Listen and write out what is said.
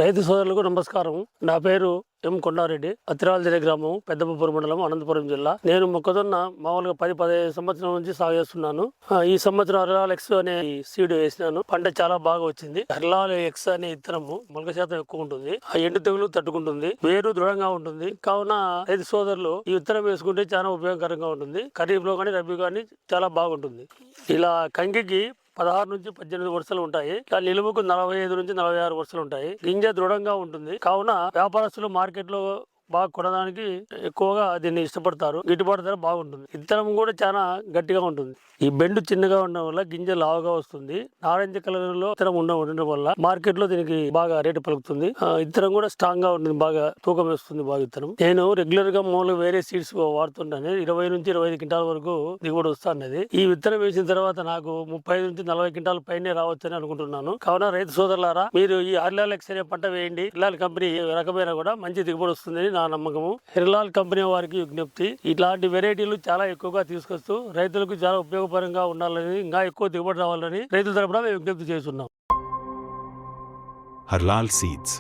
రైతు సోదరులకు నమస్కారం. నా పేరు ఎం కొండారెడ్డి, అత్తిరాలదిరి గ్రామం, పెద్దపూర్ మండలం, అనంతపురం జిల్లా. నేను మొక్కజొన్న మామూలుగా 10-15 సంవత్సరాల నుంచి సాగు చేస్తున్నాను. ఈ సంవత్సరం హర్లాల్ ఎక్స్ అనే సీడ్ వేసినాను. పంట చాలా బాగా వచ్చింది. హర్లాల్ ఎక్స్ అనే ఇత్తనము మొలక శాతం ఎక్కువ ఉంటుంది, ఆ ఎండు తెగులు తట్టుకుంటుంది, వేరు దృఢంగా ఉంటుంది. కావున రైతు సోదరులు ఈ విత్తనం వేసుకుంటే చాలా ఉపయోగకరంగా ఉంటుంది. ఖరీఫ్ లో కానీ రబీ కానీ చాలా బాగుంటుంది. ఇలా కంకికి 16 నుంచి 18 వరుసలు ఉంటాయి. నిలువుకు 45 నుంచి 46 వరుసలు ఉంటాయి. గింజ దృఢంగా ఉంటుంది. కావున వ్యాపారస్తులు మార్కెట్ లో బాగా కొనడానికి ఎక్కువగా దీన్ని ఇష్టపడతారు. గిట్టుబాటు ధర బాగుంటుంది. ఇత్తనం కూడా చాలా గట్టిగా ఉంటుంది. ఈ బెండు చిన్నగా ఉండడం వల్ల గింజ లావుగా వస్తుంది. నారింజ కలర్ లో ఇత్తనం ఉండడం వల్ల మార్కెట్ లో దీనికి బాగా రేటు పలుకుతుంది. ఇత్తనం కూడా స్ట్రాంగ్ గా ఉంటుంది, బాగా తూకం వేస్తుంది బాగా ఇత్తనం. నేను రెగ్యులర్ గా మామూలుగా వేరే సీడ్స్ వాడుతుంటాను. 20 నుంచి 25 క్వింటాల వరకు దిగుబడి వస్తుంది. ఈ విత్తనం వేసిన తర్వాత నాకు 35 నుంచి 40 క్వింటాల పైనే రావచ్చని అనుకుంటున్నాను. కావున రైతు సోదరులారా, మీరు ఈ హర్లాల్ ఎక్స్ అనే పంట వేయండి. హర్లాల్ కంపెనీ రకమైన కూడా మంచి దిగుబడి వస్తుందని నా నమ్మకము. హర్లాల్ కంపెనీ వారికి విజ్ఞప్తి, ఇట్లాంటి వెరైటీలు చాలా ఎక్కువగా తీసుకొస్తూ రైతులకు చాలా ఉపయోగపరంగా ఉండాలని, ఇంకా ఎక్కువ దిగుబడి రావాలని రైతుల తరపున మేము విజ్ఞప్తి చేస్తున్నాం. Harlal Seeds.